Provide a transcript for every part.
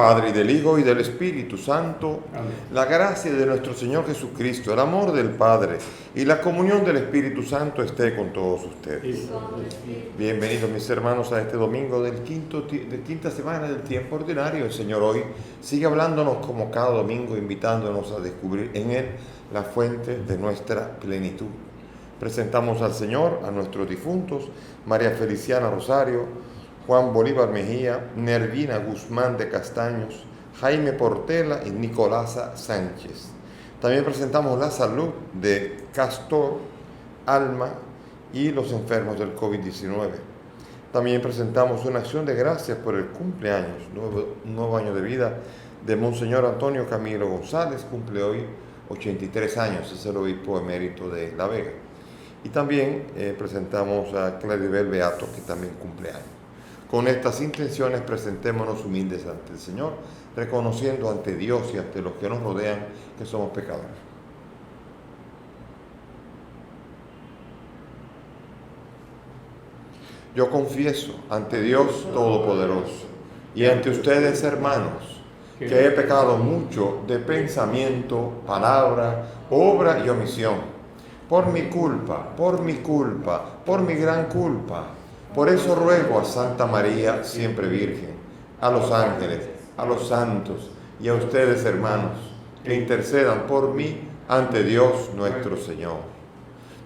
Padre, y del Hijo, y del Espíritu Santo. Amén. La gracia de nuestro Señor Jesucristo, el amor del Padre y la comunión del Espíritu Santo esté con todos ustedes. Bienvenidos, mis hermanos, a este domingo de quinta semana del tiempo ordinario. El Señor hoy sigue hablándonos como cada domingo, invitándonos a descubrir en Él la fuente de nuestra plenitud. Presentamos al Señor, a nuestros difuntos, María Feliciana Rosario, Juan Bolívar Mejía, Nervina Guzmán de Castaños, Jaime Portela y Nicolasa Sánchez. También presentamos la salud de Castor, Alma y los enfermos del COVID-19. También presentamos una acción de gracias por el cumpleaños, nuevo año de vida de Monseñor Antonio Camilo González, cumple hoy 83 años, es el obispo emérito de La Vega. Y también presentamos a Claribel Beato, que también cumple años. Con estas intenciones presentémonos humildes ante el Señor, reconociendo ante Dios y ante los que nos rodean que somos pecadores. Yo confieso ante Dios Todopoderoso y ante ustedes, hermanos, que he pecado mucho de pensamiento, palabra, obra y omisión. Por mi culpa, por mi gran culpa. Por eso ruego a Santa María, siempre Virgen, a los ángeles, a los santos y a ustedes, hermanos, que intercedan por mí ante Dios nuestro Señor.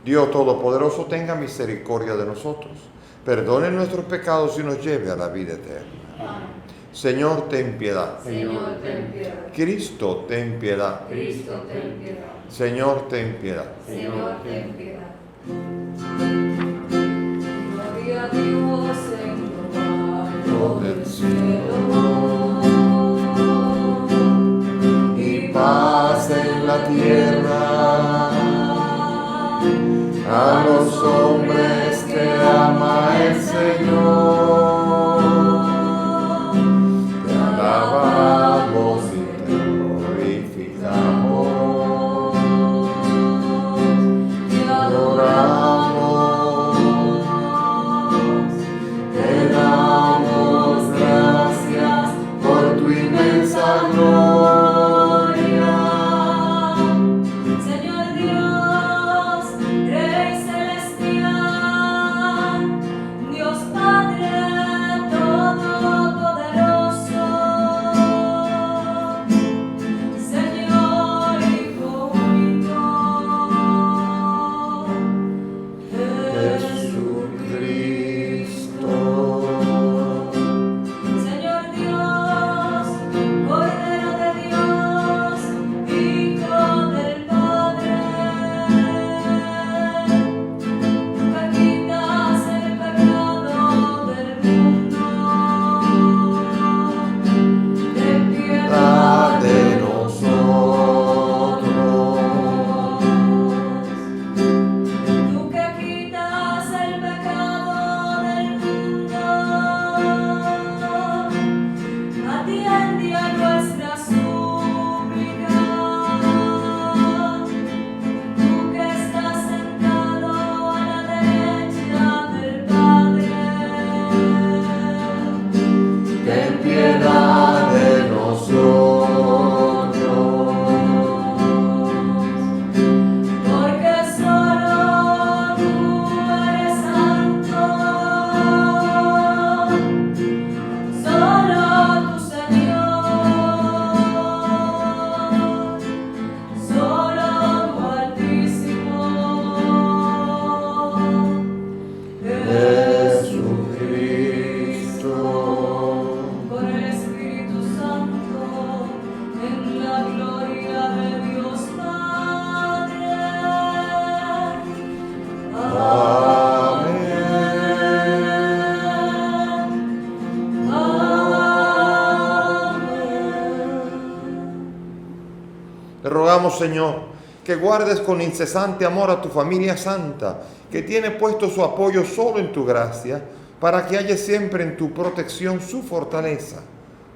Dios Todopoderoso tenga misericordia de nosotros, perdone nuestros pecados y nos lleve a la vida eterna. Amén. Señor, ten piedad. Señor, ten piedad. Cristo, ten piedad. Cristo, ten piedad. Señor, ten piedad. Señor, ten piedad. Gloria a Dios en lo alto del cielo Y paz en la tierra a los hombres que ama el Señor. Te alabamos y te glorificamos. Te Adoramos, te damos gracias por tu inmensa gloria. Señor Dios, Rey celestial, Dios Padre todopoderoso, Señor Hijo único, Jesucristo. Señor Dios, Cordero de Dios, Hijo del Padre, tú que quitas el pecado del mundo, ten piedad de nosotros. Tú que quitas el pecado del mundo, atiende a nuestra súplica. Tú que estás sentado a la derecha del Padre, Ten piedad de nosotros. porque solo tú eres santo, solo tu Señor, solo tu Altísimo, Jesucristo. por el Espíritu Santo, en la gloria de Dios Padre. Amén. Te rogamos, Señor, que guardes con incesante amor a tu familia santa, que tiene puesto su apoyo solo en tu gracia, para que haya siempre en tu protección su fortaleza.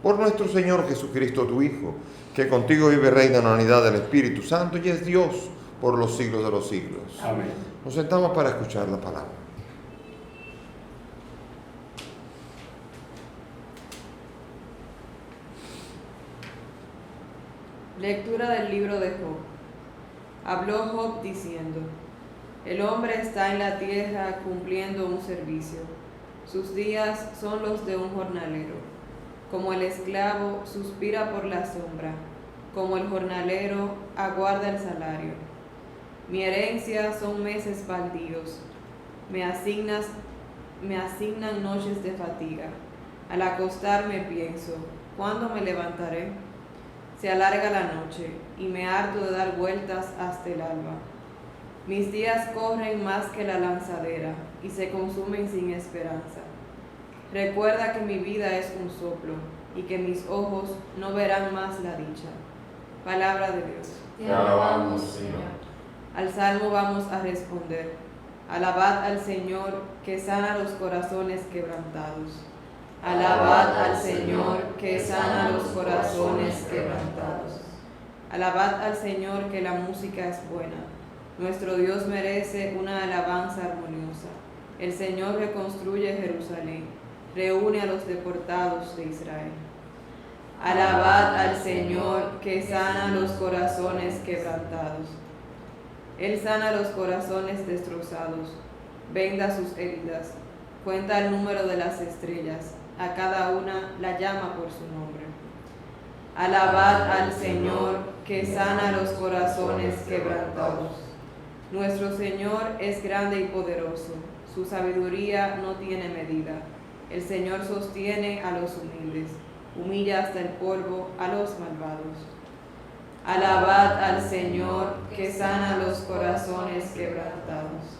Por nuestro Señor Jesucristo, tu Hijo, que contigo vive y reina en la unidad del Espíritu Santo y es Dios por los siglos de los siglos. Amén. Nos sentamos para escuchar la palabra. Lectura del libro de Job. Habló Job diciendo: el hombre está en la tierra cumpliendo un servicio. Sus días son los de un jornalero. Como el esclavo suspira por la sombra, como el jornalero aguarda el salario. Mi herencia son meses baldíos. Me asignan noches de fatiga. Al acostarme pienso: ¿cuándo me levantaré? Se alarga la noche y me harto de dar vueltas hasta el alba. Mis días corren más que la lanzadera y se consumen sin esperanza. Recuerda que mi vida es un soplo y que mis ojos no verán más la dicha. Palabra de Dios. Te alabamos, Señor. Al salmo vamos a responder: alabad al Señor que sana los corazones quebrantados. Alabad al Señor que sana los corazones quebrantados. Alabad al Señor que la música es buena. Nuestro Dios merece una alabanza armoniosa. El Señor reconstruye Jerusalén, reúne a los deportados de Israel. Alabad al Señor que sana los corazones quebrantados. Él sana los corazones destrozados, venda sus heridas, cuenta el número de las estrellas, a cada una la llama por su nombre. Alabad al Señor que sana los corazones quebrantados. Nuestro Señor es grande y poderoso, su sabiduría no tiene medida. El Señor sostiene a los humildes, humilla hasta el polvo a los malvados. Alabad al Señor que sana los corazones quebrantados.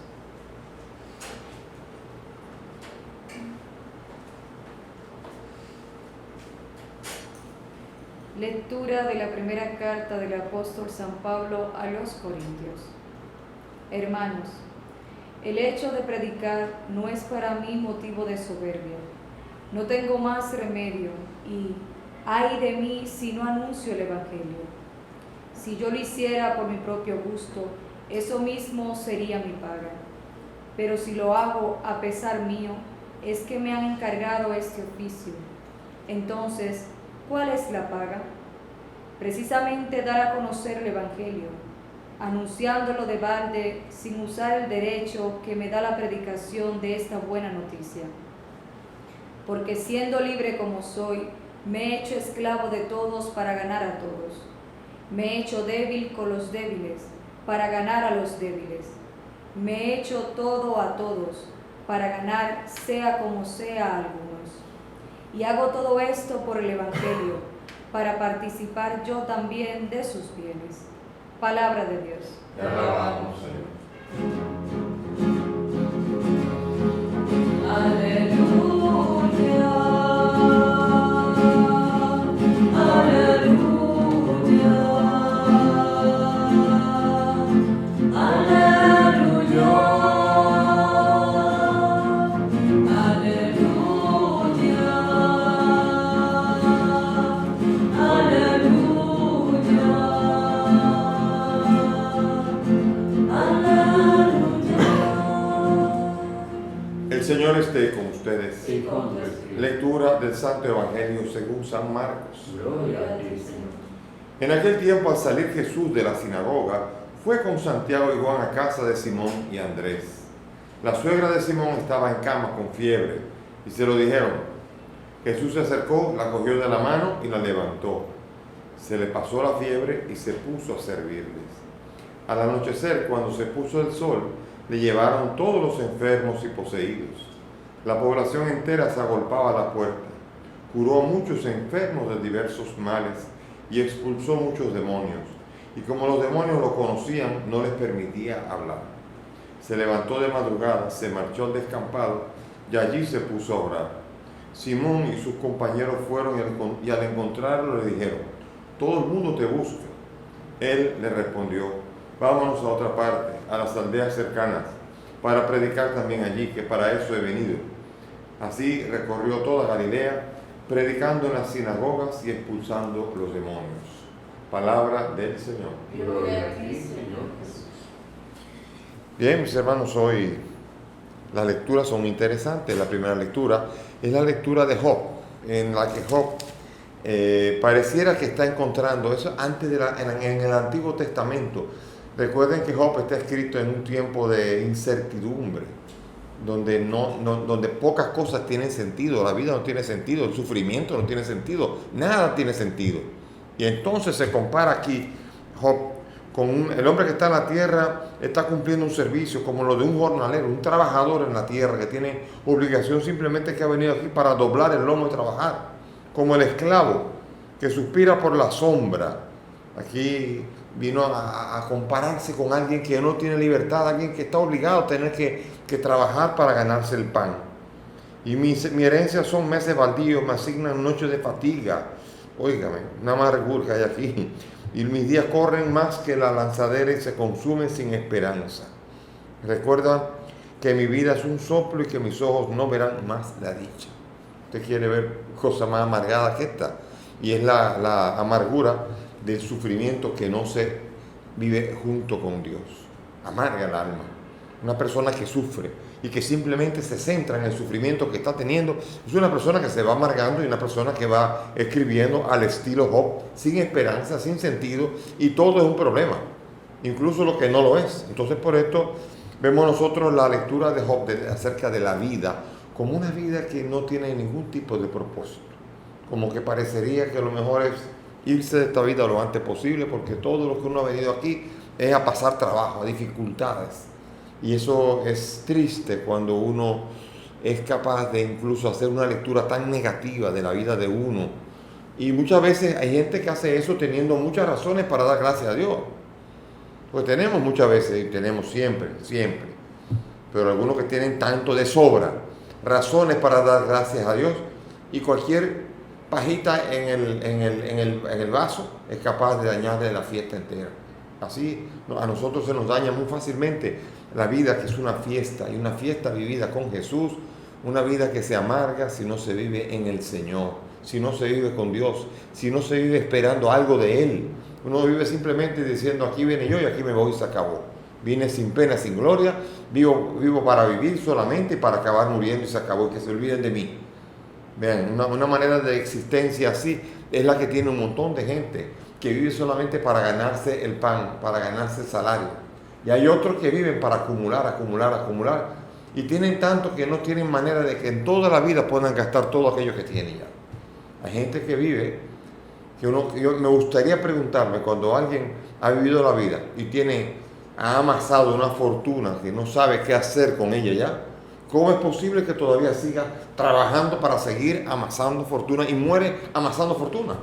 Lectura de la primera carta del apóstol San Pablo a los Corintios. Hermanos, el hecho de predicar no es para mí motivo de soberbia. No tengo más remedio y ay de mí si no anuncio el Evangelio. Si yo lo hiciera por mi propio gusto, eso mismo sería mi paga. Pero si lo hago a pesar mío, es que me han encargado este oficio. Entonces, ¿cuál es la paga? Precisamente dar a conocer el Evangelio, anunciándolo de balde sin usar el derecho que me da la predicación de esta buena noticia. Porque siendo libre como soy, me he hecho esclavo de todos para ganar a todos. Me he hecho débil con los débiles, para ganar a los débiles. Me he hecho todo a todos, para ganar sea como sea a algunos. Y hago todo esto por el Evangelio, para participar yo también de sus bienes. Palabra de Dios. Te alabamos, Señor. Aleluya, aleluya, aleluya, El Señor esté con ustedes. Y con tu espíritu. Lectura del Santo Evangelio según San Marcos. Gloria a ti, Señor. En aquel tiempo, al salir Jesús de la sinagoga, fue con Santiago y Juan a casa de Simón y Andrés. La suegra de Simón estaba en cama con fiebre y se lo dijeron. Jesús se acercó, la cogió de la mano y la levantó. Se le pasó la fiebre y se puso a servirles. Al anochecer, cuando se puso el sol, le llevaron todos los enfermos y poseídos. La población entera se agolpaba a la puerta. Curó a muchos enfermos de diversos males y expulsó muchos demonios. Y como los demonios lo conocían, no les permitía hablar. Se levantó de madrugada, se marchó al descampado y allí se puso a orar. Simón y sus compañeros fueron y al encontrarlo le dijeron: todo el mundo te busca. Él le respondió: vámonos a otra parte, a las aldeas cercanas, para predicar también allí, que para eso he venido. Así recorrió toda Galilea, predicando en las sinagogas y expulsando los demonios. Palabra del Señor. Gloria a ti, Señor Jesús. Bien, mis hermanos, hoy las lecturas son interesantes. La primera lectura es la lectura de Job, en la que Job pareciera que está encontrando eso antes en el Antiguo Testamento. Recuerden que Job está escrito en un tiempo de incertidumbre, donde donde pocas cosas tienen sentido, la vida no tiene sentido, el sufrimiento no tiene sentido, nada tiene sentido. Y entonces se compara aquí Job con el hombre que está en la tierra, está cumpliendo un servicio como lo de un jornalero, un trabajador en la tierra que tiene obligación simplemente que ha venido aquí para doblar el lomo y trabajar, como el esclavo que suspira por la sombra. Aquí vino a compararse con alguien que no tiene libertad, alguien que está obligado a tener que trabajar para ganarse el pan. Y mi herencia son meses baldíos, me asignan noches de fatiga. Óigame, una amargura que hay aquí. Y mis días corren más que la lanzadera y se consumen sin esperanza. Recuerda que mi vida es un soplo y que mis ojos no verán más la dicha. Usted quiere ver cosa más amargada que esta. Y es la amargura del sufrimiento que no se vive junto con Dios. Amarga el alma. Una persona que sufre y que simplemente se centra en el sufrimiento que está teniendo es una persona que se va amargando y una persona que va escribiendo al estilo Job, sin esperanza, sin sentido, y todo es un problema, incluso lo que no lo es. Entonces, por esto vemos nosotros la lectura de Job acerca de la vida como una vida que no tiene ningún tipo de propósito, como que parecería que lo mejor es irse de esta vida lo antes posible, porque todo lo que uno ha venido aquí es a pasar trabajo, a dificultades. Y eso es triste cuando uno es capaz de incluso hacer una lectura tan negativa de la vida de uno. Y muchas veces hay gente que hace eso teniendo muchas razones para dar gracias a Dios. Pues tenemos muchas veces, y tenemos siempre, pero algunos que tienen tanto de sobra razones para dar gracias a Dios, y cualquier pajita en el vaso es capaz de dañarle la fiesta entera. Así a nosotros se nos daña muy fácilmente la vida, que es una fiesta, y una fiesta vivida con Jesús, una vida que se amarga si no se vive en el Señor, si no se vive con Dios, si no se vive esperando algo de Él. Uno vive simplemente diciendo, aquí viene yo y aquí me voy y se acabó. Vine sin pena, sin gloria, vivo para vivir solamente y para acabar muriendo y se acabó, y que se olviden de mí. Vean, una manera de existencia así es la que tiene un montón de gente que vive solamente para ganarse el pan, para ganarse el salario. Y hay otros que viven para acumular, y tienen tanto que no tienen manera de que en toda la vida puedan gastar todo aquello que tienen ya. Hay gente que vive, yo me gustaría preguntarme, cuando alguien ha vivido la vida y ha amasado una fortuna que no sabe qué hacer con ella ya, ¿cómo es posible que todavía siga trabajando para seguir amasando fortuna y muere amasando fortuna?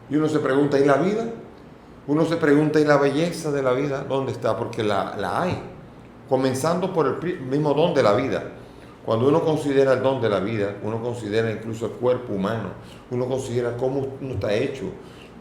Y uno se pregunta, ¿y la vida? Uno se pregunta, ¿y la belleza de la vida dónde está? Porque la hay, comenzando por el mismo don de la vida. Cuando uno considera el don de la vida, uno considera incluso el cuerpo humano, uno considera cómo uno está hecho,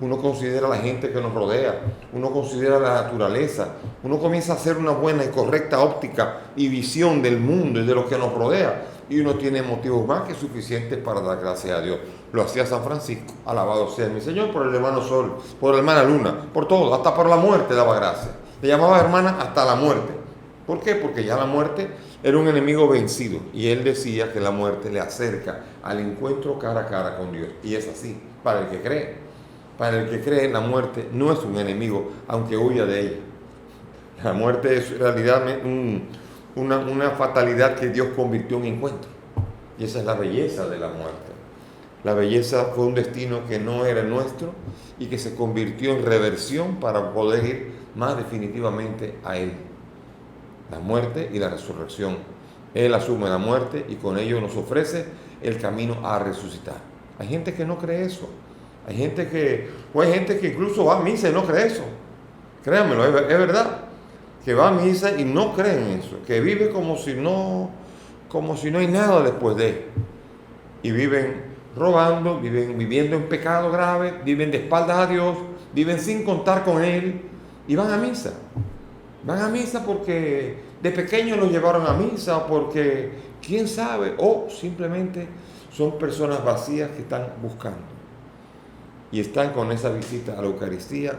uno considera la gente que nos rodea, uno considera la naturaleza, uno comienza a hacer una buena y correcta óptica y visión del mundo y de lo que nos rodea, y uno tiene motivos más que suficientes para dar gracias a Dios. Lo hacía San Francisco, alabado sea mi Señor, por el hermano Sol, por la hermana Luna, por todo, hasta por la muerte daba gracias. Le llamaba hermana hasta la muerte. ¿Por qué? Porque ya la muerte era un enemigo vencido, y él decía que la muerte le acerca al encuentro cara a cara con Dios. Y es así, para el que cree. Para el que cree, la muerte no es un enemigo, aunque huya de ella. La muerte es en realidad una fatalidad que Dios convirtió en encuentro. Y esa es la belleza de la muerte. La belleza fue un destino que no era nuestro y que se convirtió en reversión para poder ir más definitivamente a Él. La muerte y la resurrección. Él asume la muerte y con ello nos ofrece el camino a resucitar. Hay gente que no cree eso. Hay gente que incluso va a misa y no cree eso. Créanmelo, es verdad. Que va a misa y no cree en eso. Que vive como si no hay nada después de él. Y viven robando, viven viviendo en pecado grave, viven de espaldas a Dios, viven sin contar con Él y van a misa. Van a misa porque de pequeños los llevaron a misa, porque quién sabe, o simplemente son personas vacías que están buscando. Y están con esa visita a la Eucaristía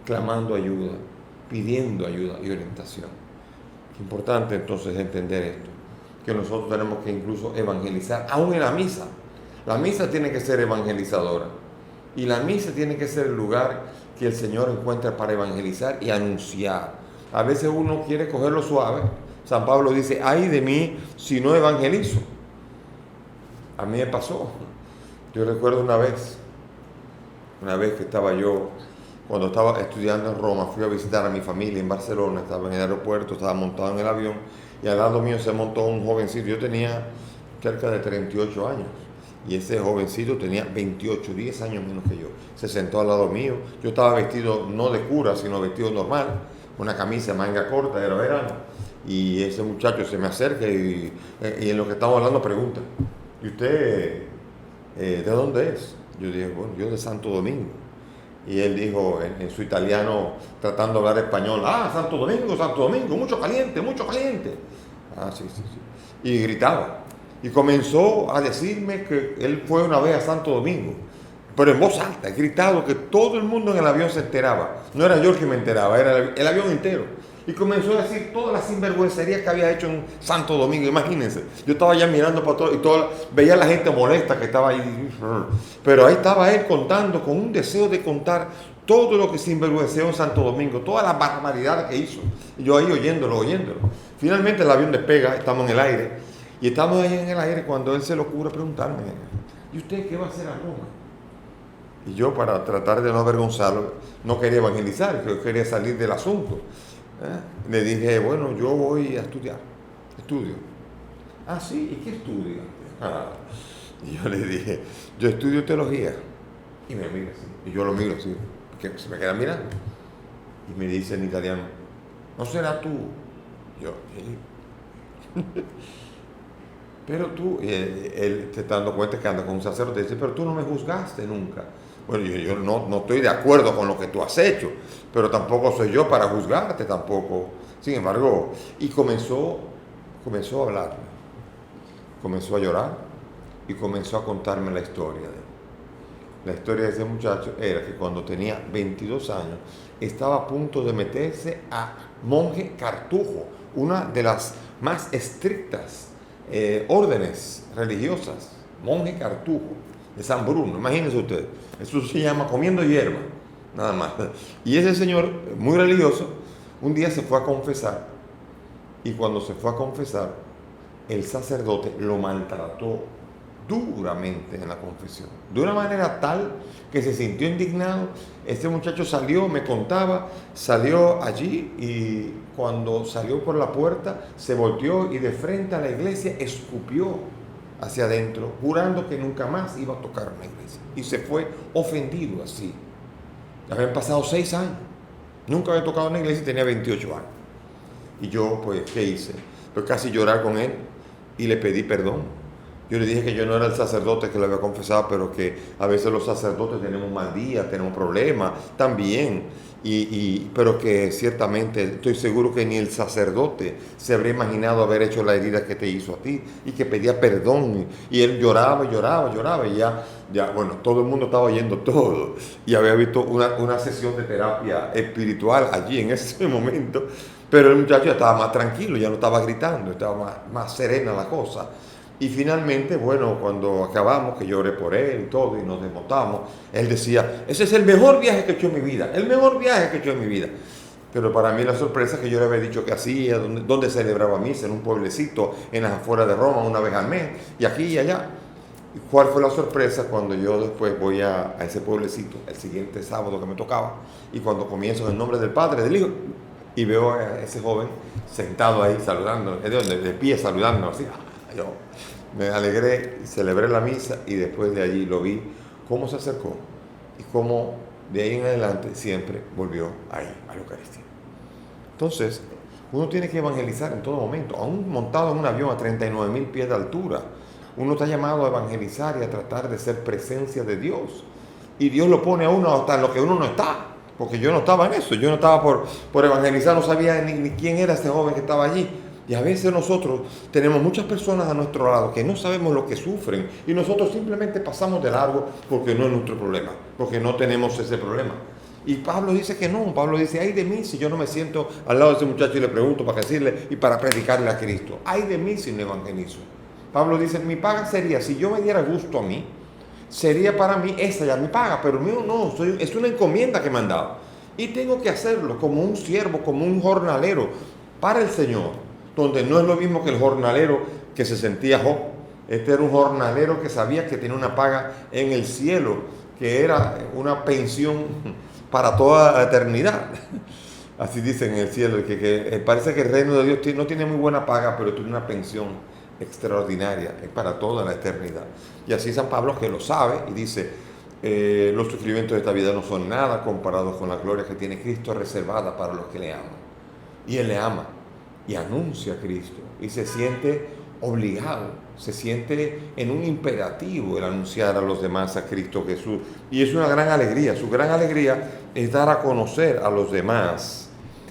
clamando ayuda, pidiendo ayuda y orientación. Es importante entonces entender esto, que nosotros tenemos que incluso evangelizar, aún en la misa. La misa tiene que ser evangelizadora. Y la misa tiene que ser el lugar que el Señor encuentra para evangelizar y anunciar. A veces uno quiere cogerlo suave. San Pablo dice, ay de mí si no evangelizo. A mí me pasó. Yo recuerdo una vez que estaba yo, cuando estaba estudiando en Roma, fui a visitar a mi familia en Barcelona, estaba en el aeropuerto, estaba montado en el avión, y al lado mío se montó un jovencito. Yo tenía cerca de 38 años, y ese jovencito tenía 28, 10 años menos que yo. Se sentó al lado mío. Yo estaba vestido no de cura, sino vestido normal, una camisa manga corta, era verano, y ese muchacho se me acerca y en lo que estamos hablando pregunta, ¿y usted de dónde es? Yo dije, bueno, yo de Santo Domingo. Y él dijo en su italiano, tratando de hablar español, Santo Domingo, mucho caliente. Sí. Y gritaba. Y comenzó a decirme que él fue una vez a Santo Domingo, pero en voz alta, gritado, que todo el mundo en el avión se enteraba. No era yo el que me enteraba, era el avión entero. Y comenzó a decir todas las sinvergüencerías que había hecho en Santo Domingo. Imagínense, yo estaba ya mirando para todo, veía a la gente molesta que estaba ahí. Pero ahí estaba él contando, con un deseo de contar todo lo que sinvergüenceó en Santo Domingo, todas las barbaridades que hizo. Y yo ahí oyéndolo. Finalmente el avión despega, estamos en el aire. Y estamos ahí en el aire cuando él se le ocurre preguntarme, ¿y usted qué va a hacer a Roma? Y yo, para tratar de no avergonzarlo, no quería evangelizar, yo quería salir del asunto. Le dije, bueno, yo voy a estudio. Sí, ¿y qué estudia? Y yo le dije, yo estudio teología. Y me mira así, y yo lo miro así, que se me queda mirando. Y me dice en italiano, ¿no será tú? Yo, sí. Pero tú, él te está dando cuenta que anda con un sacerdote, dice, pero tú no me juzgaste nunca. Bueno, yo no estoy de acuerdo con lo que tú has hecho, pero tampoco soy yo para juzgarte tampoco. Sin embargo, y comenzó a hablarme, comenzó a llorar y comenzó a contarme la historia de él. La historia de ese muchacho era que cuando tenía 22 años estaba a punto de meterse a monje cartujo, una de las más estrictas órdenes religiosas, monje cartujo de San Bruno. Imagínense ustedes, eso se llama comiendo hierba, nada más. Y ese señor, muy religioso, un día se fue a confesar, y cuando se fue a confesar, el sacerdote lo maltrató duramente en la confesión, de una manera tal que se sintió indignado. Este muchacho salió, me contaba, salió allí y cuando salió por la puerta se volteó y de frente a la iglesia escupió hacia adentro, jurando que nunca más iba a tocar una iglesia, y se fue ofendido así. Habían pasado 6 años, nunca había tocado una iglesia y tenía 28 años. Y yo, pues, ¿qué hice? Pues casi llorar con él y le pedí perdón. Yo le dije que yo no era el sacerdote que lo había confesado, pero que a veces los sacerdotes tenemos mal día, tenemos problemas también, pero que ciertamente estoy seguro que ni el sacerdote se habría imaginado haber hecho la herida que te hizo a ti, y que pedía perdón, y él lloraba, y ya, bueno, todo el mundo estaba oyendo todo, y había visto una sesión de terapia espiritual allí en ese momento, pero el muchacho ya estaba más tranquilo, ya no estaba gritando, estaba más serena la cosa. Y finalmente, bueno, cuando acabamos, que lloré por él y todo, y nos desmontamos, él decía, ese es el mejor viaje que he hecho en mi vida, Pero para mí la sorpresa es que yo le había dicho que hacía, donde celebraba misa, en un pueblecito en las afueras de Roma, una vez al mes, y aquí y allá. ¿Y cuál fue la sorpresa? Cuando yo después voy a ese pueblecito, el siguiente sábado que me tocaba, y cuando comienzo en nombre del Padre, del Hijo, y veo a ese joven sentado ahí saludando, de pie saludando, así. Yo me alegré, celebré la misa, y después de allí lo vi cómo se acercó y cómo de ahí en adelante siempre volvió ahí a la Eucaristía. Entonces, uno tiene que evangelizar en todo momento, aún montado en un avión a 39.000 pies de altura. Uno está llamado a evangelizar y a tratar de ser presencia de Dios. Y Dios lo pone a uno hasta en lo que uno no está, porque yo no estaba en eso, yo no estaba por evangelizar, no sabía ni quién era ese joven que estaba allí. Y a veces nosotros tenemos muchas personas a nuestro lado que no sabemos lo que sufren, y nosotros simplemente pasamos de largo porque no es nuestro problema, porque no tenemos ese problema. Y Pablo dice que no, Pablo dice, ay de mí si yo no me siento al lado de ese muchacho y le pregunto para decirle y para predicarle a Cristo. Ay de mí si no evangelizo. Pablo dice, mi paga sería, si yo me diera gusto a mí, sería para mí esa ya mi paga, pero mío no, es una encomienda que me han dado. Y tengo que hacerlo como un siervo, como un jornalero para el Señor, donde no es lo mismo que el jornalero que se sentía Job. Este era un jornalero que sabía que tenía una paga en el cielo, que era una pensión para toda la eternidad. Así dicen en el cielo, que parece que el reino de Dios no tiene muy buena paga, pero tiene una pensión extraordinaria, es para toda la eternidad. Y así San Pablo, que lo sabe, y dice, los sufrimientos de esta vida no son nada comparados con la gloria que tiene Cristo reservada para los que le aman. Y Él le ama y anuncia a Cristo y se siente obligado, se siente en un imperativo el anunciar a los demás a Cristo Jesús. Y es una gran alegría, su gran alegría es dar a conocer a los demás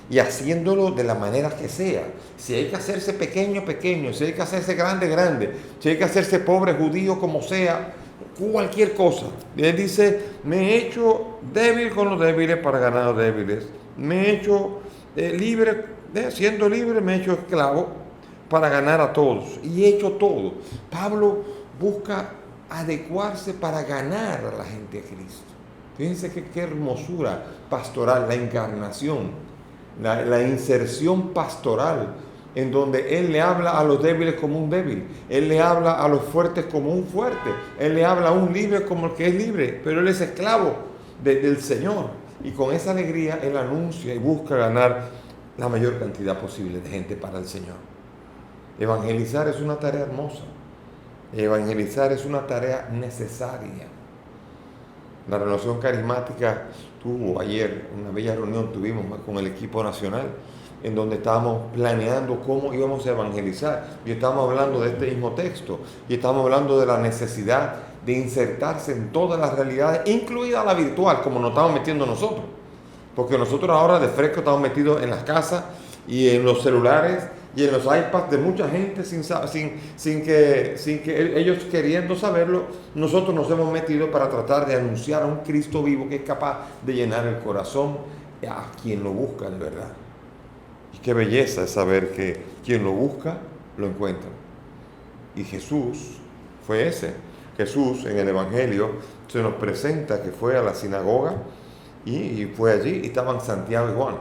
y haciéndolo de la manera que sea. Si hay que hacerse pequeño, pequeño, si hay que hacerse grande, grande, si hay que hacerse pobre, judío, como sea, cualquier cosa. Él dice, me he hecho débil con los débiles para ganar a los débiles, me he hecho libre, siendo libre me he hecho esclavo para ganar a todos, y he hecho todo. Pablo busca adecuarse para ganar a la gente a Cristo. Fíjense qué hermosura pastoral, la encarnación, la inserción pastoral, en donde Él le habla a los débiles como un débil, Él le habla a los fuertes como un fuerte, Él le habla a un libre como el que es libre, pero Él es esclavo del Señor. Y con esa alegría Él anuncia y busca ganar la mayor cantidad posible de gente para el Señor. Evangelizar es una tarea hermosa, evangelizar es una tarea necesaria. La renovación carismática tuvo ayer una bella reunión, tuvimos con el equipo nacional, en donde estábamos planeando cómo íbamos a evangelizar. Y estábamos hablando de este mismo texto, y estábamos hablando de la necesidad de insertarse en todas las realidades, incluida la virtual, como nos estamos metiendo nosotros. Porque nosotros ahora de fresco estamos metidos en las casas y en los celulares y en los iPads de mucha gente sin que ellos queriendo saberlo. Nosotros nos hemos metido para tratar de anunciar a un Cristo vivo que es capaz de llenar el corazón a quien lo busca de verdad. Y qué belleza es saber que quien lo busca lo encuentra. Y Jesús fue ese. Jesús en el Evangelio se nos presenta que fue a la sinagoga y fue allí y estaban Santiago y Juan.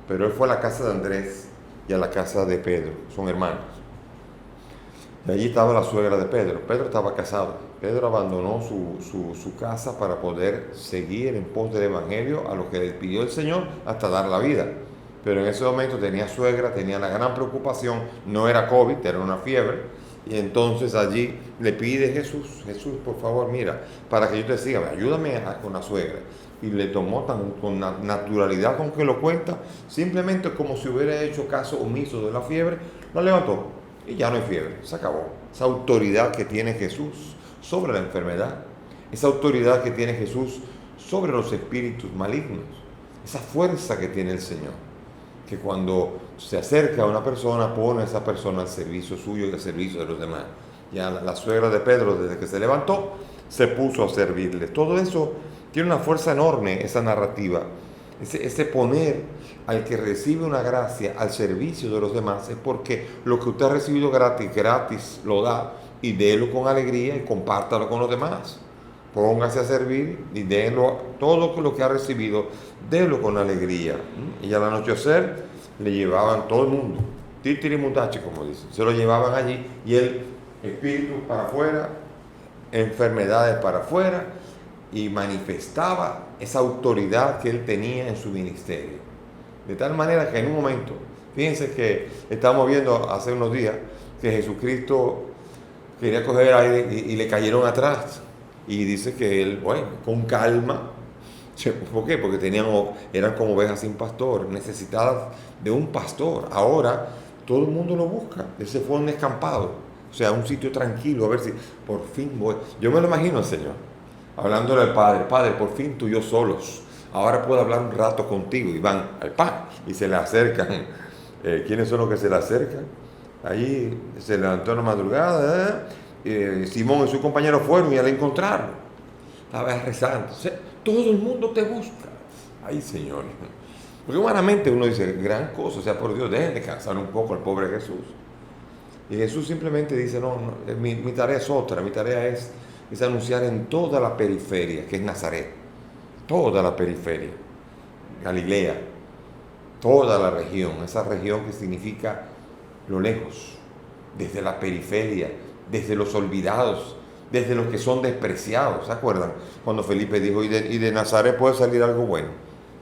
Pero él fue a la casa de Andrés y a la casa de Pedro, son hermanos. Y allí estaba la suegra de Pedro. Pedro estaba casado. Pedro abandonó su casa para poder seguir en pos del Evangelio a lo que le pidió el Señor hasta dar la vida. Pero en ese momento tenía suegra, tenía la gran preocupación, no era COVID, era una fiebre. Y entonces allí le pide Jesús, por favor, mira, para que yo te siga, ayúdame con la suegra. Y le tomó con naturalidad con que lo cuenta, simplemente como si hubiera hecho caso omiso de la fiebre, la levantó y ya no hay fiebre, se acabó. Esa autoridad que tiene Jesús sobre la enfermedad, esa autoridad que tiene Jesús sobre los espíritus malignos, esa fuerza que tiene el Señor, que cuando se acerca a una persona, pone a esa persona al servicio suyo y al servicio de los demás. Ya la suegra de Pedro, desde que se levantó, se puso a servirle. Todo eso tiene una fuerza enorme, esa narrativa. Ese poner al que recibe una gracia al servicio de los demás es porque lo que usted ha recibido gratis lo da, y délo con alegría y compártalo con los demás. Póngase a servir y délo todo lo que ha recibido, délo con alegría. Y al anochecer le llevaban todo el mundo, titirimutachi, como dicen, se lo llevaban allí, y el espíritu para afuera, enfermedades para afuera, y manifestaba esa autoridad que él tenía en su ministerio. De tal manera que en un momento, fíjense que estábamos viendo hace unos días que Jesucristo quería coger aire y le cayeron atrás. Y dice que él, bueno, con calma. ¿Por qué? Porque eran como ovejas sin pastor, necesitadas de un pastor. Ahora todo el mundo lo busca. Él se fue a un descampado, o sea, a un sitio tranquilo, a ver si por fin voy. Yo me lo imagino al Señor, hablándole al Padre, Padre, por fin tú y yo solos. Ahora puedo hablar un rato contigo. Y van al pan y se le acercan. ¿Quiénes son los que se le acercan? Allí se levantó en la madrugada, Simón y su compañero fueron y al encontrarlo estaba rezando. Todo el mundo te busca. Ay, Señor. Porque humanamente uno dice, gran cosa, o sea, por Dios, dejen descansar un poco al pobre Jesús. Y Jesús simplemente dice, no, mi tarea es otra, mi tarea es es anunciar en toda la periferia, que es Nazaret, toda la periferia, Galilea, toda la región, esa región que significa lo lejos, desde la periferia, desde los olvidados, desde los que son despreciados. ¿Se acuerdan? Cuando Felipe dijo, y de Nazaret puede salir algo bueno,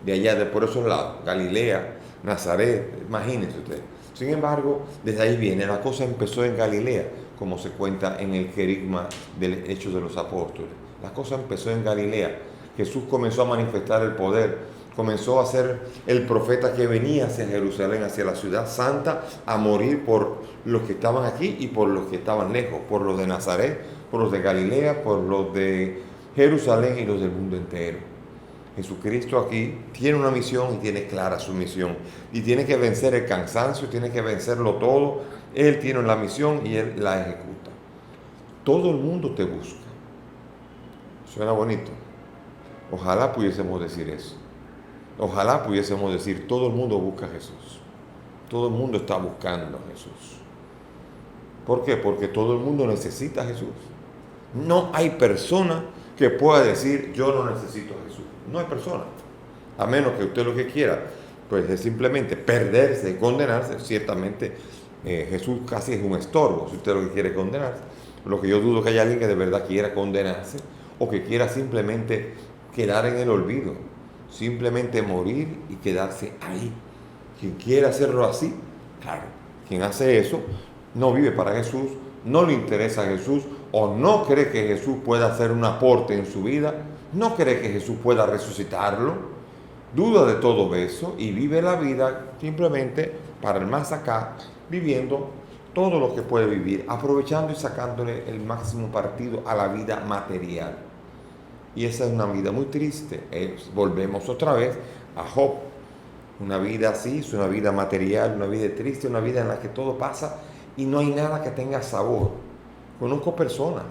de allá, de por esos lados, Galilea, Nazaret, imagínense ustedes. Sin embargo, desde ahí viene, la cosa empezó en Galilea, como se cuenta en el querigma del Hechos de los Apóstoles. La cosa empezó en Galilea. Jesús comenzó a manifestar el poder, comenzó a ser el profeta que venía hacia Jerusalén, hacia la ciudad santa, a morir por los que estaban aquí y por los que estaban lejos, por los de Nazaret, por los de Galilea, por los de Jerusalén y los del mundo entero. Jesucristo aquí tiene una misión y tiene clara su misión. Y tiene que vencer el cansancio, tiene que vencerlo todo. Él tiene la misión y Él la ejecuta. Todo el mundo te busca. Suena bonito. Ojalá pudiésemos decir eso. Ojalá pudiésemos decir, todo el mundo busca a Jesús. Todo el mundo está buscando a Jesús. ¿Por qué? Porque todo el mundo necesita a Jesús. No hay persona que pueda decir, yo no necesito a Jesús. No hay persona. A menos que usted lo que quiera, pues es simplemente perderse, condenarse. Ciertamente Jesús casi es un estorbo, si usted lo que quiere es condenarse. Lo que yo dudo que haya alguien que de verdad quiera condenarse o que quiera simplemente quedar en el olvido, simplemente morir y quedarse ahí. Quien quiera hacerlo así, claro, quien hace eso no vive para Jesús, no le interesa a Jesús o no cree que Jesús pueda hacer un aporte en su vida, no cree que Jesús pueda resucitarlo, duda de todo eso y vive la vida simplemente para el más acá, viviendo todo lo que puede vivir, aprovechando y sacándole el máximo partido a la vida material. Y esa es una vida muy triste. Volvemos otra vez a Job. Una vida así, es una vida material, una vida triste, una vida en la que todo pasa y no hay nada que tenga sabor. Conozco personas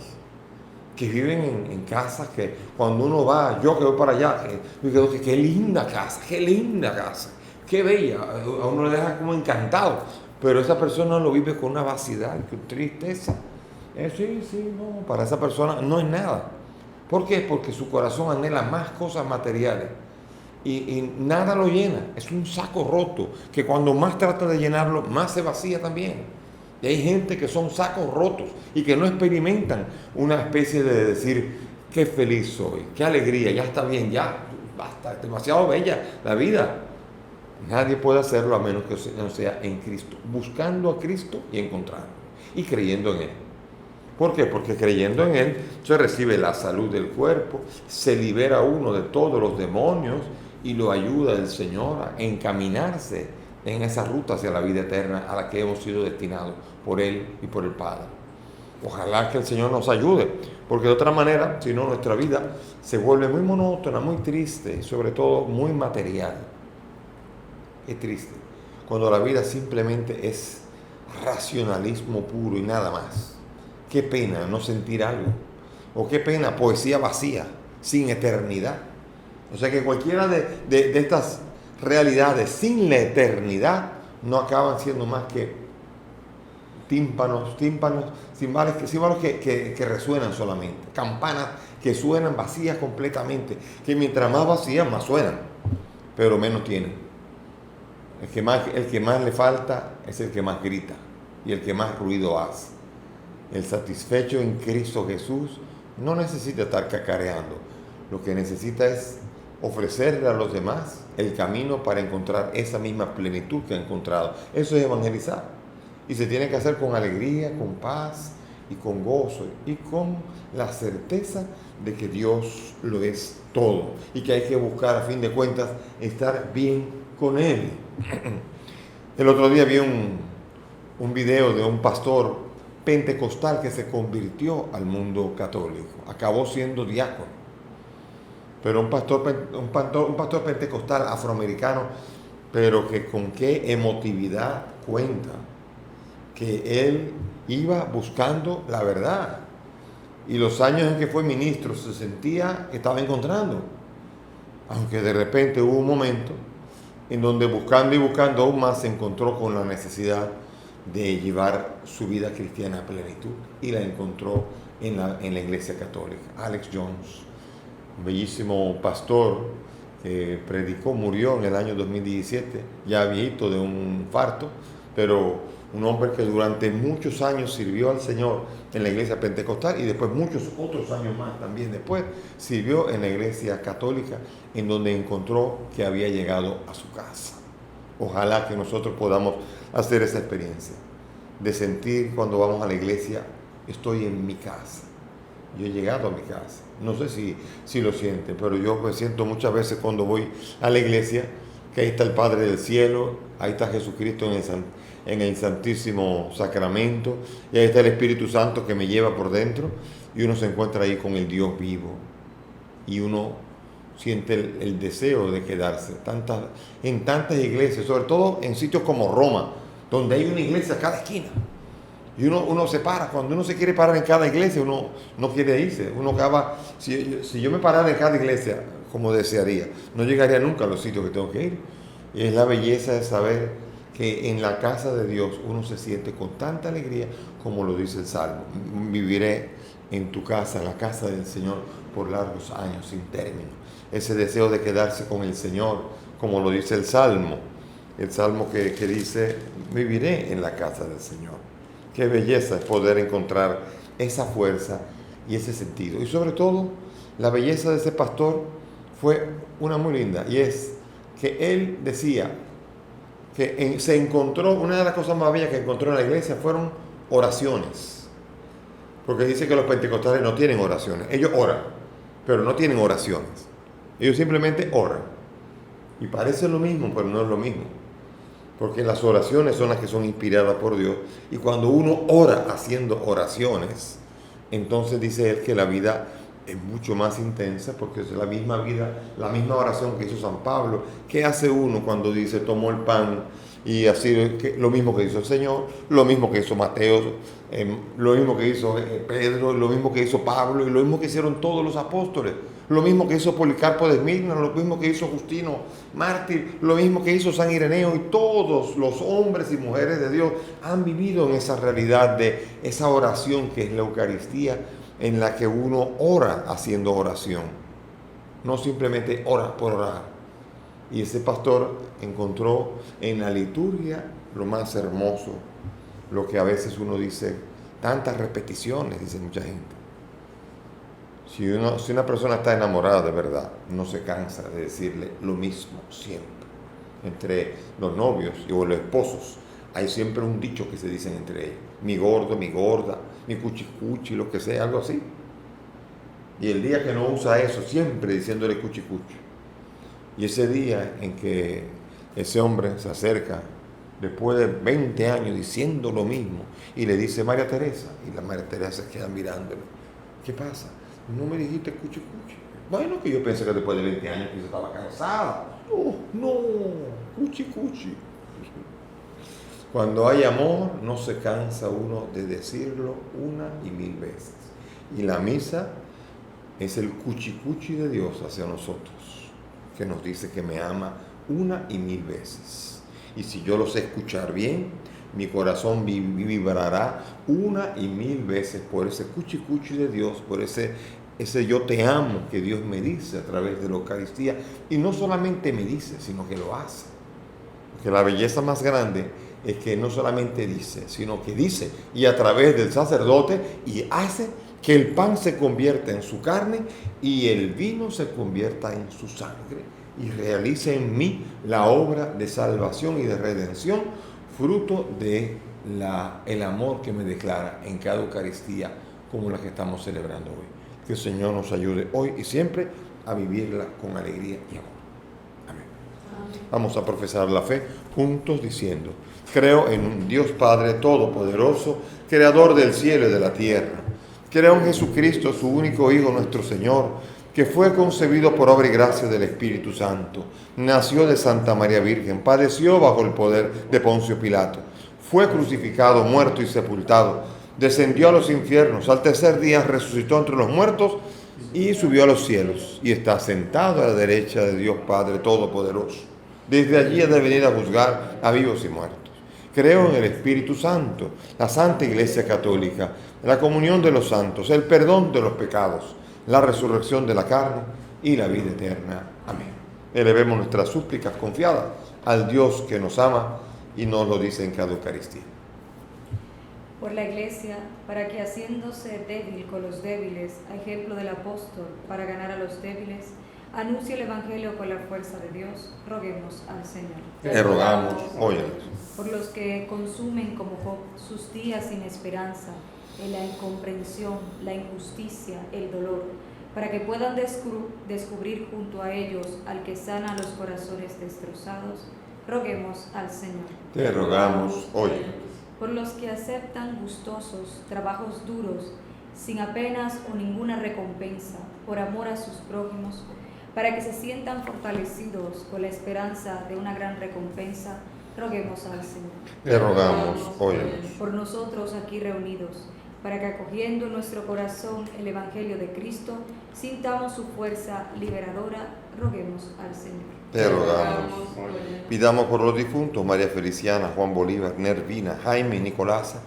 que viven en casas que cuando uno va, yo que voy para allá, qué linda casa, qué bella, a uno le deja como encantado, pero esa persona lo vive con una vaciedad, con tristeza. No, para esa persona no es nada. ¿Por qué? Porque su corazón anhela más cosas materiales y nada lo llena. Es un saco roto que cuando más trata de llenarlo, más se vacía también. Y hay gente que son sacos rotos y que no experimentan una especie de decir, qué feliz soy, qué alegría, ya está bien, ya basta, es demasiado bella la vida. Nadie puede hacerlo a menos que no sea en Cristo, buscando a Cristo y encontrarlo y creyendo en Él. ¿Por qué? Porque creyendo en Él se recibe la salud del cuerpo, se libera uno de todos los demonios y lo ayuda el Señor a encaminarse en esa ruta hacia la vida eterna a la que hemos sido destinados por Él y por el Padre. Ojalá que el Señor nos ayude, porque de otra manera, si no, nuestra vida se vuelve muy monótona, muy triste y sobre todo muy material. Es triste cuando la vida simplemente es racionalismo puro y nada más. Qué pena no sentir algo, o qué pena poesía vacía, sin eternidad. O sea que cualquiera de estas realidades sin la eternidad no acaban siendo más que tímpanos, cimbales que resuenan solamente, campanas que suenan vacías completamente, que mientras más vacías más suenan, pero menos tienen. El que más le falta es el que más grita y el que más ruido hace. El satisfecho en Cristo Jesús no necesita estar cacareando, lo que necesita es ofrecerle a los demás el camino para encontrar esa misma plenitud que ha encontrado. Eso es evangelizar. Y se tiene que hacer con alegría, con paz y con gozo y con la certeza de que Dios lo es todo y que hay que buscar a fin de cuentas estar bien con Él. El otro día vi un video de un pastor pentecostal que se convirtió al mundo católico. Acabó siendo diácono. Pero un pastor pentecostal afroamericano, pero que con qué emotividad cuenta que él iba buscando la verdad. Y los años en que fue ministro se sentía que estaba encontrando. Aunque de repente hubo un momento en donde buscando y buscando aún más se encontró con la necesidad de llevar su vida cristiana a plenitud. Y la encontró en la Iglesia Católica. Alex Jones, un bellísimo pastor que predicó, murió en el año 2017, ya viejito de un infarto, pero un hombre que durante muchos años sirvió al Señor en la Iglesia Pentecostal y después muchos otros años más también después sirvió en la Iglesia Católica, en donde encontró que había llegado a su casa. Ojalá que nosotros podamos hacer esa experiencia de sentir cuando vamos a la iglesia, estoy en mi casa. Yo he llegado a mi casa. No sé si lo sienten, pero yo me siento muchas veces cuando voy a la iglesia, que ahí está el Padre del cielo, ahí está Jesucristo en el Santísimo Sacramento, y ahí está el Espíritu Santo que me lleva por dentro, y uno se encuentra ahí con el Dios vivo, y uno siente el deseo de quedarse. En tantas iglesias, sobre todo en sitios como Roma, donde hay una iglesia a cada esquina. Y uno se para. Cuando uno se quiere parar en cada iglesia, uno no quiere irse. Uno acaba, si yo me parara en cada iglesia, como desearía, no llegaría nunca a los sitios que tengo que ir. Y es la belleza de saber que en la casa de Dios uno se siente con tanta alegría, como lo dice el Salmo. Viviré en tu casa, en la casa del Señor, por largos años, sin término. Ese deseo de quedarse con el Señor, como lo dice el Salmo que dice, viviré en la casa del Señor. Qué belleza es poder encontrar esa fuerza y ese sentido. Y sobre todo, la belleza de ese pastor fue una muy linda, y es que él decía que se encontró, una de las cosas más bellas que encontró en la iglesia fueron oraciones. Porque dice que los pentecostales no tienen oraciones. Ellos oran, pero no tienen oraciones. Ellos simplemente oran. Y parece lo mismo, pero no es lo mismo. Porque las oraciones son las que son inspiradas por Dios. Y cuando uno ora haciendo oraciones, entonces dice él que la vida es mucho más intensa, porque es la misma vida, la misma oración que hizo San Pablo. ¿Qué hace uno cuando dice, tomó el pan y así, lo mismo que hizo el Señor, lo mismo que hizo Mateo, lo mismo que hizo Pedro, lo mismo que hizo Pablo, y lo mismo que hicieron todos los apóstoles? Lo mismo que hizo Policarpo de Esmirna, lo mismo que hizo Justino mártir, lo mismo que hizo San Ireneo, y todos los hombres y mujeres de Dios han vivido en esa realidad de esa oración que es la Eucaristía, en la que uno ora haciendo oración, no simplemente ora por orar. Y ese pastor encontró en la liturgia lo más hermoso, lo que a veces uno dice, tantas repeticiones, dice mucha gente. Si una persona está enamorada de verdad, no se cansa de decirle lo mismo siempre. Entre los novios y los esposos hay siempre un dicho que se dicen entre ellos. Mi gordo, mi gorda, mi cuchicuchi, lo que sea, algo así. Y el día que no usa eso, siempre diciéndole cuchicuchi. Y ese día en que ese hombre se acerca, después de 20 años diciendo lo mismo, y le dice María Teresa, y la María Teresa queda mirándolo. ¿Qué pasa? No me dijiste cuchi cuchi. Bueno, que yo pensé que después de 20 años que se estaba cansada. No, cuchi cuchi. Cuando hay amor, no se cansa uno de decirlo una y mil veces. Y la misa es el cuchi cuchi de Dios hacia nosotros, que nos dice que me ama una y mil veces. Y si yo lo sé escuchar bien, mi corazón vibrará una y mil veces por ese cuchi cuchi de Dios, por ese yo te amo que Dios me dice a través de la Eucaristía. Y no solamente me dice, sino que lo hace. Porque la belleza más grande es que no solamente dice, sino que dice, y a través del sacerdote, y hace que el pan se convierta en su carne y el vino se convierta en su sangre, y realice en mí la obra de salvación y de redención, fruto de el amor que me declara en cada Eucaristía, como la que estamos celebrando hoy. Que el Señor nos ayude hoy y siempre a vivirla con alegría y amor. Amén. Vamos a profesar la fe juntos diciendo: creo en un Dios Padre Todopoderoso, Creador del cielo y de la tierra. Creo en Jesucristo, su único Hijo, nuestro Señor, que fue concebido por obra y gracia del Espíritu Santo. Nació de Santa María Virgen, padeció bajo el poder de Poncio Pilato, fue crucificado, muerto y sepultado, descendió a los infiernos, al tercer día resucitó entre los muertos y subió a los cielos, y está sentado a la derecha de Dios Padre Todopoderoso. Desde allí ha de venir a juzgar a vivos y muertos. Creo en el Espíritu Santo, la Santa Iglesia Católica, la comunión de los santos, el perdón de los pecados, la resurrección de la carne y la vida eterna. Amén. Elevemos nuestras súplicas confiadas al Dios que nos ama y nos lo dice en cada Eucaristía. Por la Iglesia, para que haciéndose débil con los débiles, a ejemplo del apóstol, para ganar a los débiles, anuncie el Evangelio con la fuerza de Dios, roguemos al Señor. Te rogamos, óyenos. Por los que consumen como Job sus días sin esperanza, en la incomprensión, la injusticia, el dolor, para que puedan descubrir junto a ellos al que sana los corazones destrozados, roguemos al Señor. Te rogamos, óyenos. Por los que aceptan gustosos trabajos duros, sin apenas o ninguna recompensa, por amor a sus prójimos, para que se sientan fortalecidos con la esperanza de una gran recompensa, roguemos al Señor. Te rogamos, óyenos. Por nosotros aquí reunidos, para que acogiendo en nuestro corazón el Evangelio de Cristo, sintamos su fuerza liberadora, roguemos al Señor. Te rogamos. Pidamos por los difuntos, María Feliciana, Juan Bolívar, Nervina, Jaime y Nicolasa,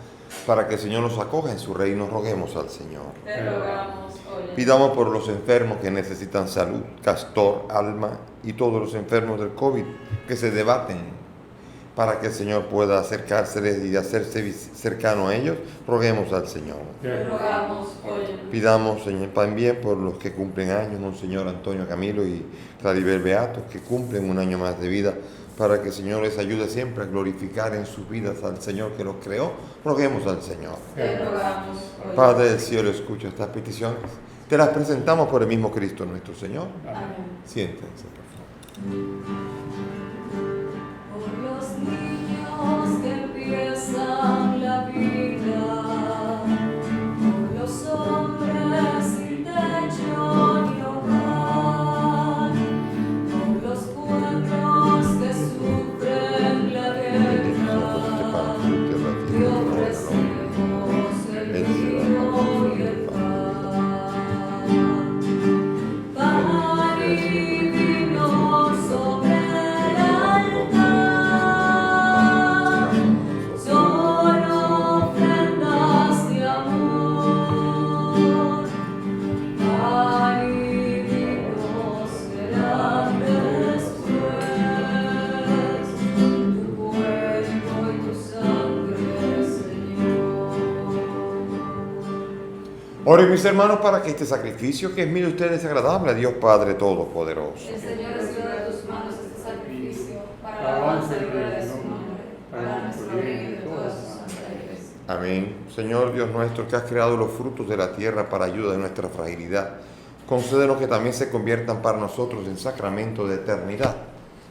para que el Señor nos acoja en su reino, roguemos al Señor. Te rogamos, óyenos. Pidamos por los enfermos que necesitan salud, Castor, Alma y todos los enfermos del COVID que se debaten para que el Señor pueda acercárseles y hacerse cercano a ellos, roguemos al Señor. Te rogamos, óyenos. Pidamos, Señor, también por los que cumplen años, Monseñor Antonio Camilo y Claribel Beatos, que cumplen un año más de vida, para que el Señor les ayude siempre a glorificar en sus vidas al Señor que los creó, roguemos al Señor. Te rogamos, óyenos. Padre del cielo, escucha estas peticiones. Te las presentamos por el mismo Cristo nuestro Señor. Amén. Siéntense, por favor. Por los niños que empiezan la vida, por los hombres sin techo ni hogar, por los pueblos que sufren la guerra, te ofrecemos el vino y el pan. Pan y vino sobre el altar, son ofrendas de amor. Pan y vino serán después tu cuerpo y tu sangre, Señor. Oren mis hermanos para que este sacrificio que es mío y ustedes es agradable a Dios Padre Todopoderoso. El Señor reciba de tus manos este sacrificio para la alabanza y gloria de su nombre, para nuestro bien y de toda su santa iglesia. Amén. Señor Dios nuestro, que has creado los frutos de la tierra para ayuda de nuestra fragilidad, concédenos que también se conviertan para nosotros en sacramento de eternidad.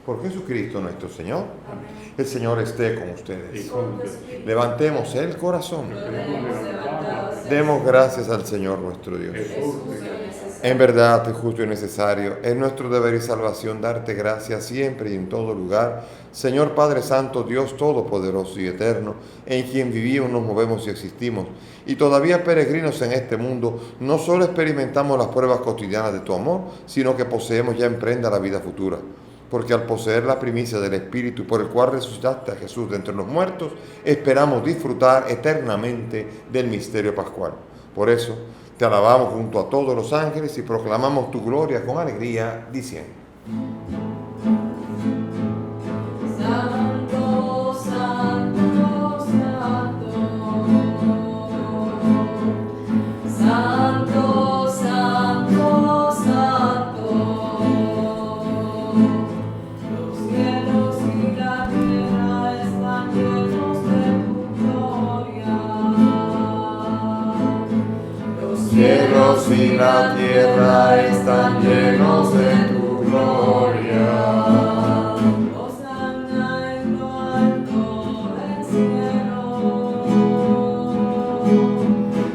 Por Jesucristo nuestro Señor. Amén. El Señor esté con ustedes. Y con tu espíritu. Levantemos el corazón. Lo tenemos levantado hacia Demos gracias al Señor nuestro Dios. Es justo y En verdad es justo y necesario, es nuestro deber y salvación darte gracias siempre y en todo lugar, Señor Padre Santo, Dios Todopoderoso y Eterno, en quien vivimos, nos movemos y existimos, y todavía peregrinos en este mundo, no solo experimentamos las pruebas cotidianas de tu amor, sino que poseemos ya en prenda la vida futura. Porque al poseer la primicia del Espíritu por el cual resucitaste a Jesús de entre los muertos, esperamos disfrutar eternamente del misterio pascual. Por eso, te alabamos junto a todos los ángeles y proclamamos tu gloria con alegría, diciendo: Santo, santo, santo. Santo, santo, santo. Los cielos y la tierra están llenos de tu gloria. Los cielos y la tierra están llenos de tu gloria. Hosanna en lo alto del cielo.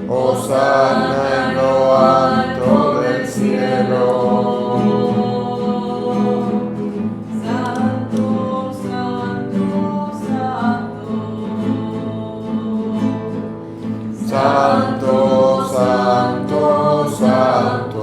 Hosanna en lo alto del cielo. Santo, santo, santo. Santo, santo, santo.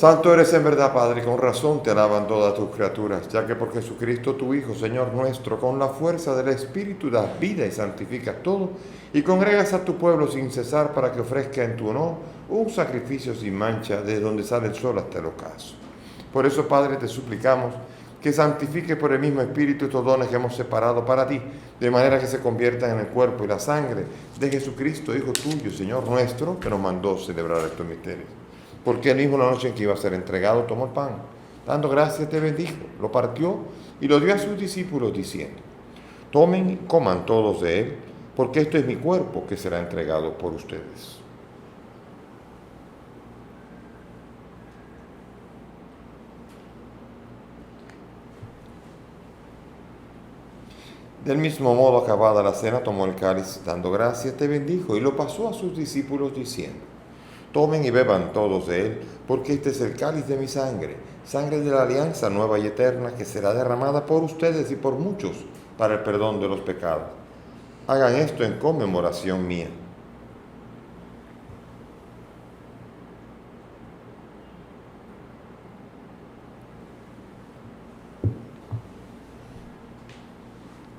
Santo eres en verdad, Padre, y con razón te alaban todas tus criaturas, ya que por Jesucristo tu Hijo, Señor nuestro, con la fuerza del Espíritu das vida y santificas todo, y congregas a tu pueblo sin cesar para que ofrezca en tu honor un sacrificio sin mancha, desde donde sale el sol hasta el ocaso. Por eso, Padre, te suplicamos que santifique por el mismo Espíritu estos dones que hemos separado para ti, de manera que se conviertan en el cuerpo y la sangre de Jesucristo, Hijo tuyo, Señor nuestro, que nos mandó celebrar estos misterios. Porque él mismo, la noche en que iba a ser entregado, tomó el pan, dando gracias te bendijo, lo partió y lo dio a sus discípulos diciendo: tomen y coman todos de él, porque esto es mi cuerpo que será entregado por ustedes. Del mismo modo, acabada la cena, tomó el cáliz, dando gracias te bendijo y lo pasó a sus discípulos diciendo: tomen y beban todos de él, porque este es el cáliz de mi sangre, sangre de la alianza nueva y eterna, que será derramada por ustedes y por muchos para el perdón de los pecados. Hagan esto en conmemoración mía.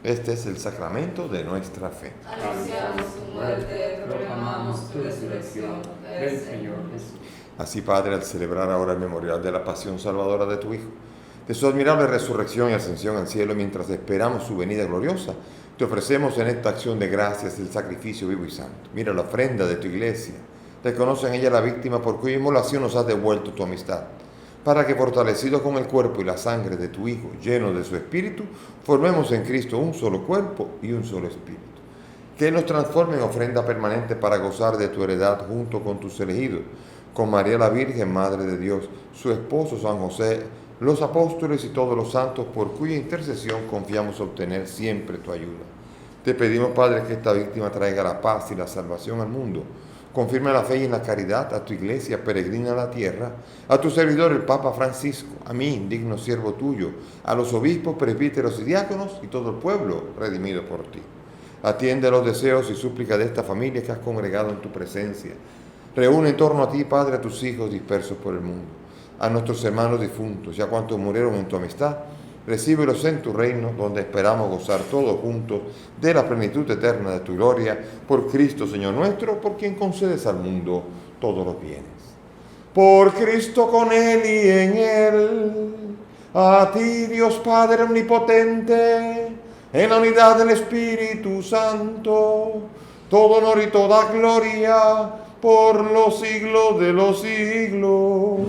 Este es el sacramento de nuestra fe. Anunciamos tu muerte, proclamamos tu resurrección. Ven, Señor Jesús. Así, Padre, al celebrar ahora el memorial de la pasión salvadora de tu Hijo, de su admirable resurrección y ascensión al cielo, mientras esperamos su venida gloriosa, te ofrecemos en esta acción de gracias el sacrificio vivo y santo. Mira la ofrenda de tu iglesia. Reconoce en ella la víctima por cuya inmolación nos has devuelto tu amistad, para que, fortalecidos con el cuerpo y la sangre de tu Hijo, llenos de su Espíritu, formemos en Cristo un solo cuerpo y un solo Espíritu. Que Él nos transforme en ofrenda permanente para gozar de tu heredad junto con tus elegidos, con María la Virgen, Madre de Dios, su esposo San José, los apóstoles y todos los santos, por cuya intercesión confiamos obtener siempre tu ayuda. Te pedimos, Padre, que esta víctima traiga la paz y la salvación al mundo. Confirma la fe y en la caridad a tu iglesia peregrina a la tierra, a tu servidor el Papa Francisco, a mí, digno siervo tuyo, a los obispos, presbíteros y diáconos y todo el pueblo redimido por ti. Atiende los deseos y súplicas de esta familia que has congregado en tu presencia. Reúne en torno a ti, Padre, a tus hijos dispersos por el mundo, a nuestros hermanos difuntos y a cuantos murieron en tu amistad. Recíbelos en tu reino, donde esperamos gozar todos juntos de la plenitud eterna de tu gloria, por Cristo Señor nuestro, por quien concedes al mundo todos los bienes. Por Cristo, con Él y en Él, a ti, Dios Padre omnipotente, en la unidad del Espíritu Santo, todo honor y toda gloria, por los siglos de los siglos.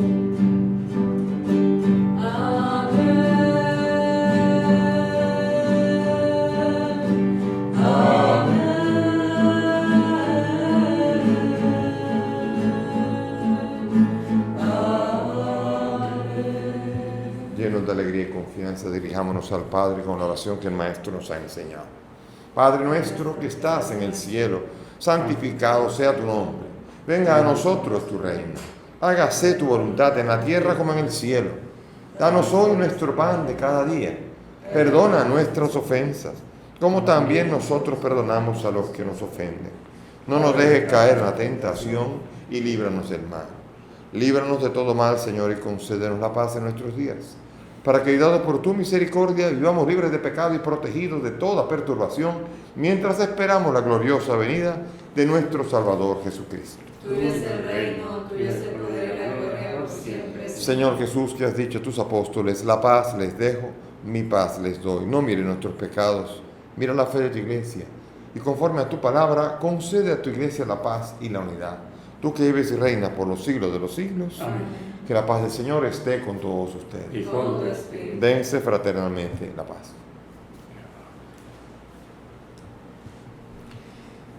Llenos de alegría y confianza, dirijámonos al Padre con la oración que el Maestro nos ha enseñado. Padre nuestro que estás en el cielo, santificado sea tu nombre. Venga a nosotros tu reino. Hágase tu voluntad en la tierra como en el cielo. Danos hoy nuestro pan de cada día. Perdona nuestras ofensas, como también nosotros perdonamos a los que nos ofenden. No nos dejes caer en la tentación y líbranos del mal. Líbranos de todo mal, Señor, y concédenos la paz en nuestros días, para que, ayudados por tu misericordia, vivamos libres de pecado y protegidos de toda perturbación, mientras esperamos la gloriosa venida de nuestro Salvador Jesucristo. Tuyo es el reino, tuyo es el poder y la gloria por siempre. Señor Jesús, que has dicho a tus apóstoles: la paz les dejo, mi paz les doy. No mire nuestros pecados, mira la fe de tu iglesia, y conforme a tu palabra, concede a tu iglesia la paz y la unidad. Tú que vives y reinas por los siglos de los siglos, Amén. Que la paz del Señor esté con todos ustedes. Y con tu espíritu. Dense fraternalmente la paz.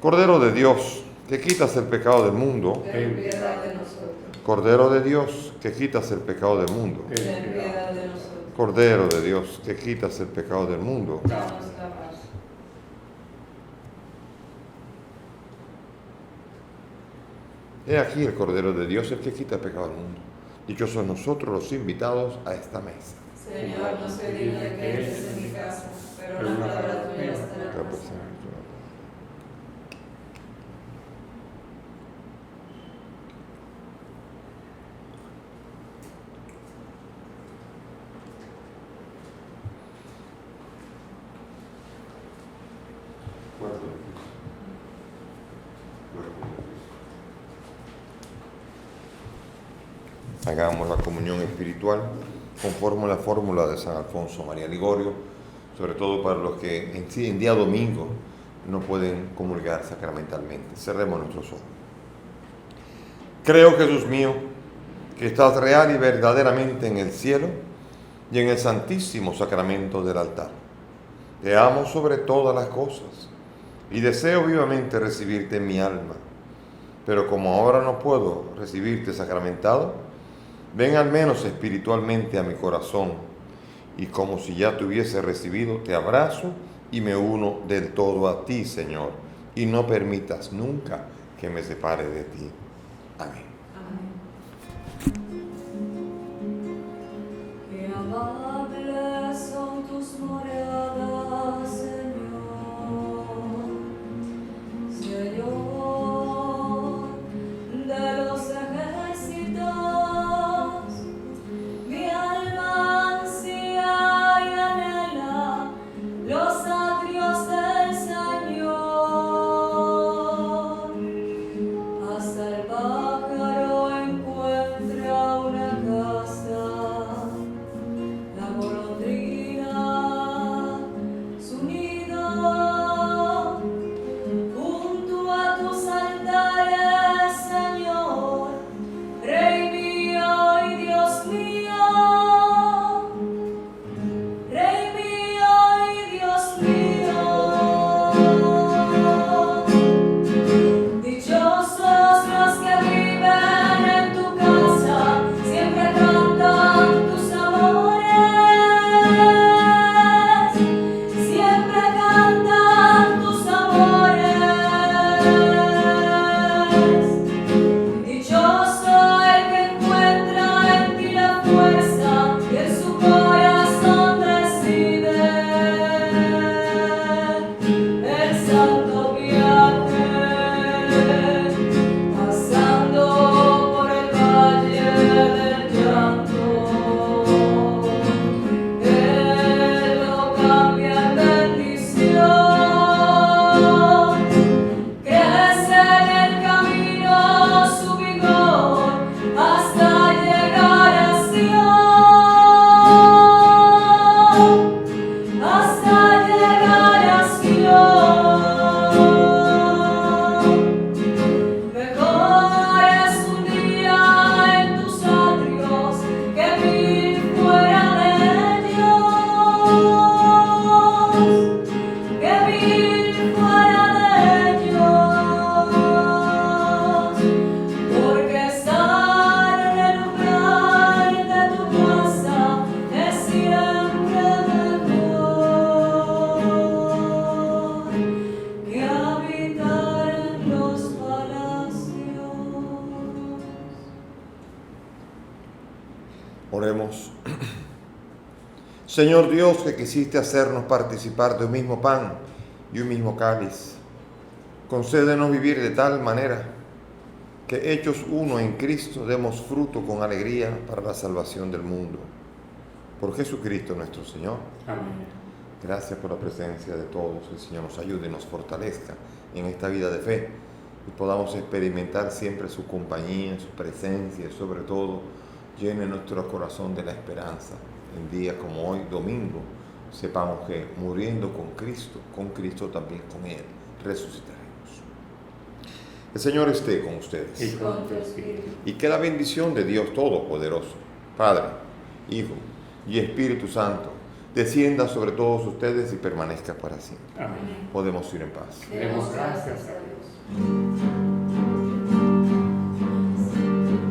Cordero de Dios, que quitas el pecado del mundo. Ten piedad de nosotros. Cordero de Dios, que quitas el pecado del mundo. Ten Ten piedad. piedad de nosotros. Cordero de Dios, que quitas el pecado del mundo. Danos la paz. He aquí el Cordero de Dios, el que quita el pecado del mundo. Dichosos nosotros los invitados a esta mesa. Señor, no soy digno de que entres en mi casa, pero una palabra tuya bastará para sanar. Hagamos la comunión espiritual conforme a la fórmula de San Alfonso María Ligorio, sobre todo para los que en día domingo no pueden comulgar sacramentalmente. Cerremos nuestros ojos. Creo, Jesús mío, que estás real y verdaderamente en el cielo y en el santísimo sacramento del altar. Te amo sobre todas las cosas y deseo vivamente recibirte en mi alma. Pero como ahora no puedo recibirte sacramentado, ven al menos espiritualmente a mi corazón, y como si ya te hubiese recibido, te abrazo y me uno del todo a ti, Señor, y no permitas nunca que me separe de ti. Amén. Qué amables son tus moradas, Señor, Señor de los ejércitos. Mi alma ansía y anhela los atrios del Señor. Hasta el pájaro encuentra una casa, la golondrina su nido, junto a tus altares, Señor, Rey mío y Dios mío, Rey mío y Dios mío. Dichosos los que viven en tu casa, siempre cantan tus amores, siempre cantan tus amores. Dichoso el que encuentra en ti la fuerza y en su corazón reside el santo viaje, pasando por el valle del llanto. Él lo cambia en bendición, crece en el camino su vigor hasta llegar a Sion, hasta llegar a Sion. Mejor es un día en tus atrios que 1000 fuera de ellos, que 1000 fuera de ellos, porque estar en el lugar de tu casa es siempre mejor que habitar en los palacios. Oremos. Señor Dios, que quisiste hacernos participar de un mismo pan y un mismo cáliz, concédenos vivir de tal manera que, hechos uno en Cristo, demos fruto con alegría para la salvación del mundo. Por Jesucristo nuestro Señor. Amén. Gracias por la presencia de todos. El Señor nos ayude y nos fortalezca en esta vida de fe y podamos experimentar siempre su compañía, su presencia y sobre todo llene nuestro corazón de la esperanza. En días como hoy, domingo, sepamos que muriendo con Cristo también con Él resucitaremos. El Señor esté con ustedes. Y con tu espíritu. Y que la bendición de Dios Todopoderoso, Padre, Hijo y Espíritu Santo, descienda sobre todos ustedes y permanezca para siempre. Amén. Podemos ir en paz. Demos gracias a Dios.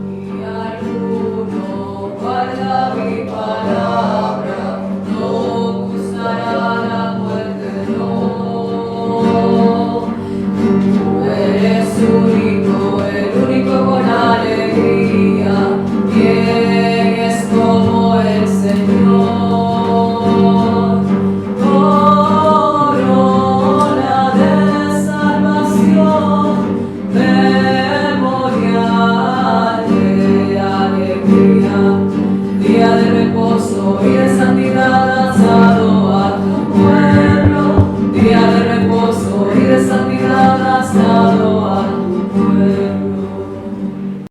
Y alguno guarda mi palabra, no gustará la muerte, no. Tú eres único, el único con alegría. ¿Quién es como el Señor? Corona de salvación, memorial de alegría, día de reposo y de santidad.